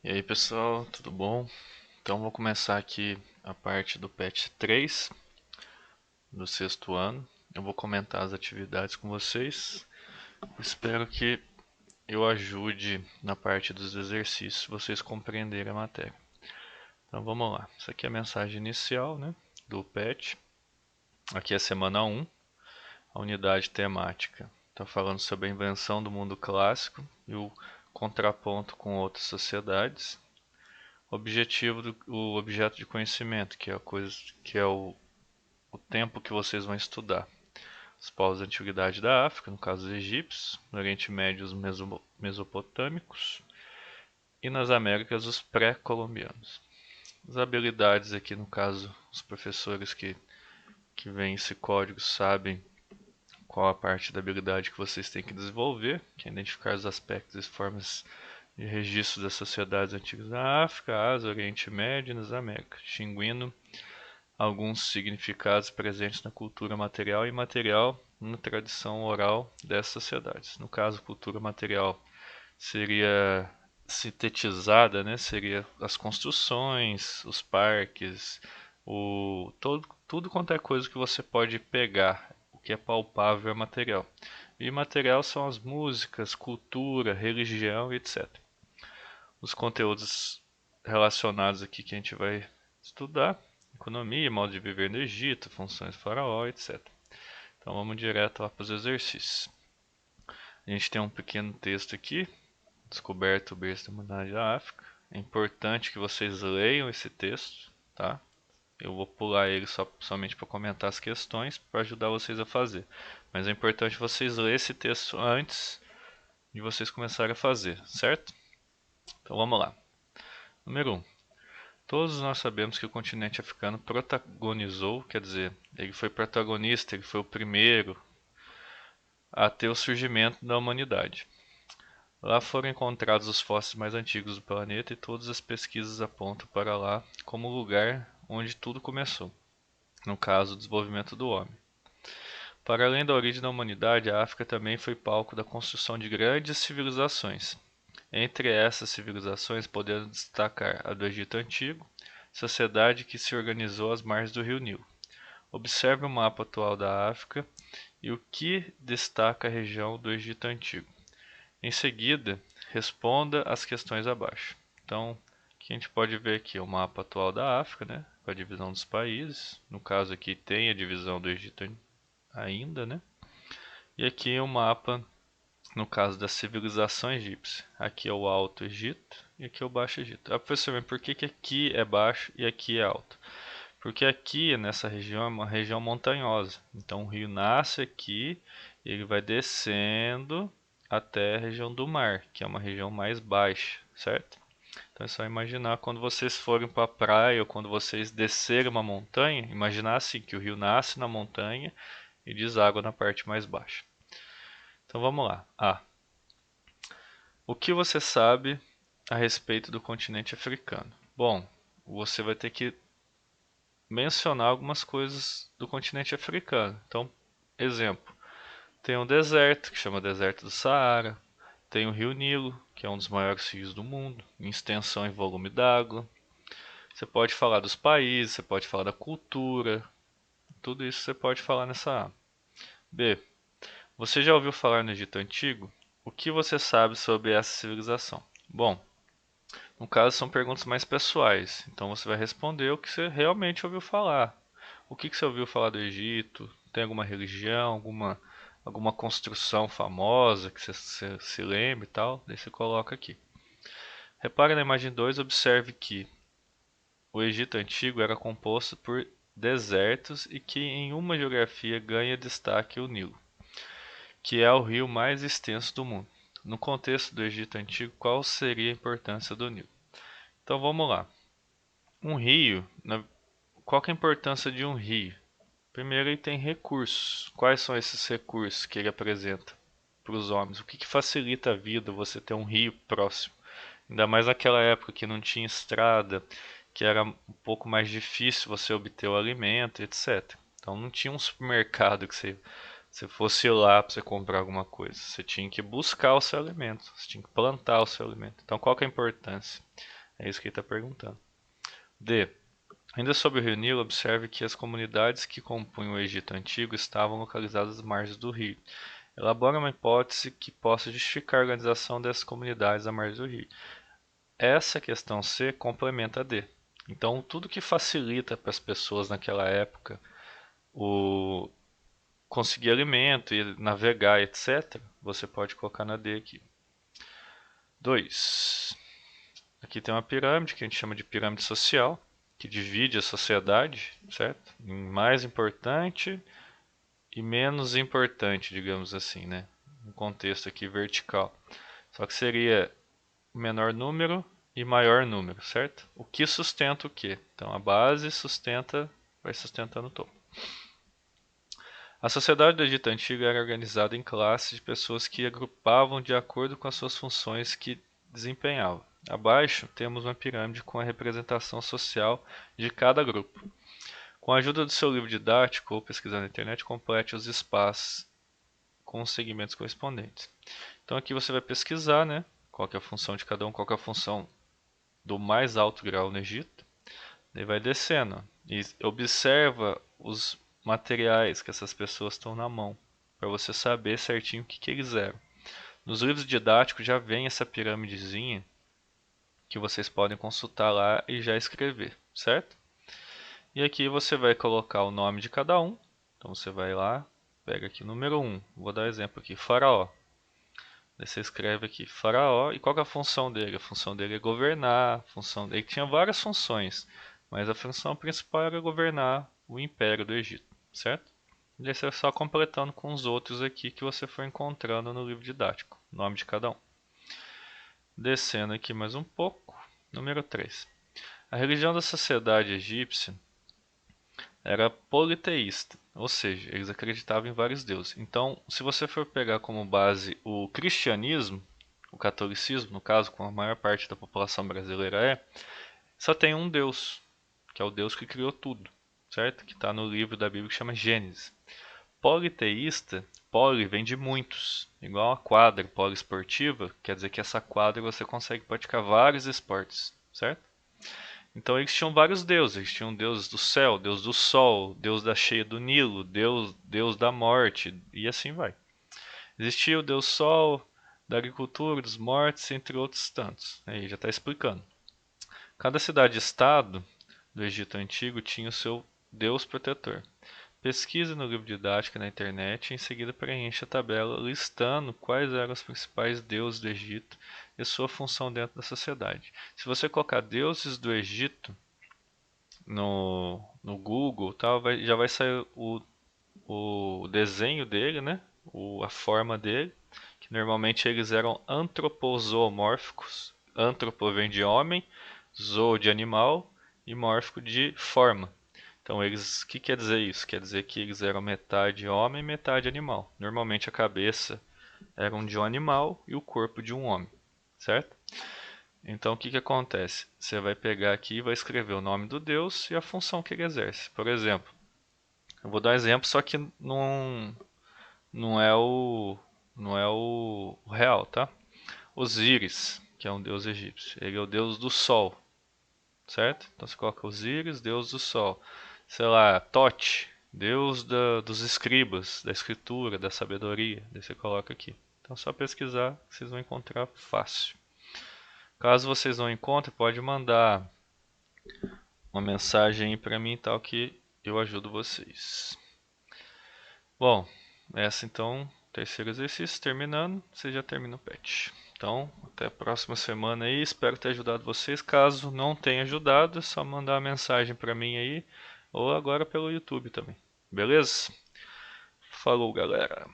E aí pessoal, tudo bom? Então vou começar aqui a parte do PET 3 do sexto ano. Eu vou comentar as atividades com vocês. Espero que eu ajude na parte dos exercícios, vocês compreenderem a matéria. Então vamos lá. Isso aqui é a mensagem inicial, né, do PET. Aqui é a semana 1, a unidade temática. Está falando sobre a invenção do mundo clássico e o contraponto com outras sociedades. Objetivo o objeto de conhecimento, que é a coisa que é o tempo que vocês vão estudar. Os povos da antiguidade da África, no caso os egípcios, no Oriente Médio os mesopotâmicos e nas Américas os pré-colombianos. As habilidades aqui, no caso, os professores que veem esse código sabem qual a parte da habilidade que vocês têm que desenvolver, que é identificar os aspectos e formas de registro das sociedades antigas da África, Ásia, Oriente Médio e nas Américas, distinguindo alguns significados presentes na cultura material e imaterial na tradição oral dessas sociedades. No caso, cultura material seria sintetizada, né? Seria as construções, os parques, tudo quanto é coisa que você pode pegar, o que é palpável é material. E material são as músicas, cultura, religião, etc. Os conteúdos relacionados aqui que a gente vai estudar: economia, modo de viver no Egito, funções do faraó, etc. Então vamos direto lá para os exercícios. A gente tem um pequeno texto aqui: descoberto o berço da humanidade da África. É importante que vocês leiam esse texto, tá? Eu vou pular ele somente para comentar as questões, para ajudar vocês a fazer. Mas é importante vocês lerem esse texto antes de vocês começarem a fazer, certo? Então vamos lá. Número 1. Todos nós sabemos que o continente africano protagonizou, quer dizer, ele foi protagonista, ele foi o primeiro a ter o surgimento da humanidade. Lá foram encontrados os fósseis mais antigos do planeta e todas as pesquisas apontam para lá como o lugar onde tudo começou, no caso, o desenvolvimento do homem. Para além da origem da humanidade, a África também foi palco da construção de grandes civilizações. Entre essas civilizações podemos destacar a do Egito Antigo, sociedade que se organizou às margens do rio Nilo. Observe o mapa atual da África e o que destaca a região do Egito Antigo. Em seguida, responda as questões abaixo. Então, aqui a gente pode ver aqui o mapa atual da África, né, com a divisão dos países. No caso aqui tem a divisão do Egito ainda, né? E aqui o mapa, no caso da civilização egípcia. Aqui é o Alto Egito e aqui é o Baixo Egito. Ah, professor, mas por que que aqui é baixo e aqui é alto? Porque aqui nessa região é uma região montanhosa. Então o rio nasce aqui e ele vai descendo até a região do mar, que é uma região mais baixa, certo? Então é só imaginar quando vocês forem para a praia ou quando vocês descerem uma montanha, imaginar assim que o rio nasce na montanha e deságua na parte mais baixa. Então vamos lá. A. O que você sabe a respeito do continente africano? Bom, você vai ter que mencionar algumas coisas do continente africano. Então, exemplo, tem um deserto que chama Deserto do Saara, tem o Rio Nilo, que é um dos maiores rios do mundo, em extensão e volume d'água. Você pode falar dos países, você pode falar da cultura, tudo isso você pode falar nessa A. B. Você já ouviu falar no Egito Antigo? O que você sabe sobre essa civilização? Bom, no caso são perguntas mais pessoais, então você vai responder o que você realmente ouviu falar. O que você ouviu falar do Egito? Tem alguma religião, alguma construção famosa que você se lembre e tal? Daí você coloca aqui. Repare na imagem 2, observe que o Egito Antigo era composto por desertos e que em uma geografia ganha destaque o Nilo, que é o rio mais extenso do mundo. No contexto do Egito Antigo, qual seria a importância do Nilo? Então vamos lá. Um rio, qual que é a importância de um rio? Primeiro, ele tem recursos. Quais são esses recursos que ele apresenta para os homens? O que facilita a vida você ter um rio próximo? Ainda mais naquela época que não tinha estrada, que era um pouco mais difícil você obter o alimento, etc. Então não tinha um supermercado que você Se fosse lá para você comprar alguma coisa, você tinha que buscar o seu alimento, você tinha que plantar o seu alimento. Então, qual que é a importância? É isso que ele está perguntando. D. Ainda sobre o rio Nilo, observe que as comunidades que compunham o Egito Antigo estavam localizadas às margens do rio. Elabora uma hipótese que possa justificar a organização dessas comunidades à margem do rio. Essa questão C complementa a D. Então, tudo que facilita para as pessoas naquela época o conseguir alimento e navegar, etc., você pode colocar na D aqui. 2. Aqui tem uma pirâmide que a gente chama de pirâmide social, que divide a sociedade, certo? Em mais importante e menos importante, digamos assim, né? Um contexto aqui vertical. Só que seria menor número e maior número, certo? O que sustenta o que? Então a base sustenta, vai sustentando o topo. A sociedade do Egito Antigo era organizada em classes de pessoas que agrupavam de acordo com as suas funções que desempenhavam. Abaixo temos uma pirâmide com a representação social de cada grupo. Com a ajuda do seu livro didático ou pesquisando na internet, complete os espaços com os segmentos correspondentes. Então aqui você vai pesquisar, né? Qual que é a função de cada um, qual que é a função do mais alto grau no Egito. Daí vai descendo e observa os materiais que essas pessoas estão na mão, para você saber certinho o que eles eram. Nos livros didáticos já vem essa pirâmidezinha que vocês podem consultar lá e já escrever, certo? E aqui você vai colocar o nome de cada um. Então você vai lá, pega aqui o número 1, vou dar um exemplo aqui, Faraó. Daí você escreve aqui Faraó e qual que é a função dele? A função dele é governar, ele tinha várias funções, mas a função principal era governar o Império do Egito, certo? E daí você vai só completando com os outros aqui que você for encontrando no livro didático, o nome de cada um. Descendo aqui mais um pouco, número 3. A religião da sociedade egípcia era politeísta, ou seja, eles acreditavam em vários deuses. Então, se você for pegar como base o cristianismo, o catolicismo, no caso, como a maior parte da população brasileira só tem um Deus, que é o Deus que criou tudo, certo? Que está no livro da Bíblia que chama Gênesis. Politeísta, poli vem de muitos, igual a quadra poliesportiva, quer dizer que essa quadra você consegue praticar vários esportes, certo? Então eles tinham vários deuses, eles tinham deus do céu, deus do sol, deus da cheia do Nilo, deus da morte, e assim vai. Existia o deus sol, da agricultura, dos mortos, entre outros tantos. Aí já está explicando. Cada cidade-estado do Egito Antigo tinha o seu deus protetor. Pesquise no livro didático na internet e em seguida preencha a tabela listando quais eram os principais deuses do Egito e sua função dentro da sociedade. Se você colocar deuses do Egito no Google, tal, já vai sair o desenho dele, né? A forma dele, que normalmente eles eram antropozoomórficos. Antropo vem de homem, zoo de animal e mórfico de forma. Então, eles, o que quer dizer isso? Quer dizer que eles eram metade homem e metade animal. Normalmente a cabeça era de um animal e o corpo de um homem, certo? Então, o que acontece? Você vai pegar aqui e vai escrever o nome do deus e a função que ele exerce. Por exemplo, eu vou dar um exemplo, só que não é o real, tá? Osíris, que é um deus egípcio, ele é o deus do sol, certo? Então você coloca Osíris, deus do sol. Sei lá, Tote, deus dos escribas, da escritura, da sabedoria. Daí você coloca aqui. Então é só pesquisar que vocês vão encontrar fácil. Caso vocês não encontrem, pode mandar uma mensagem aí pra mim tal que eu ajudo vocês. Bom, essa então, terceiro exercício terminando, você já termina o PET. Então, até a próxima semana aí, espero ter ajudado vocês. Caso não tenha ajudado, é só mandar uma mensagem pra mim aí, ou agora pelo YouTube também. Beleza? Falou, galera.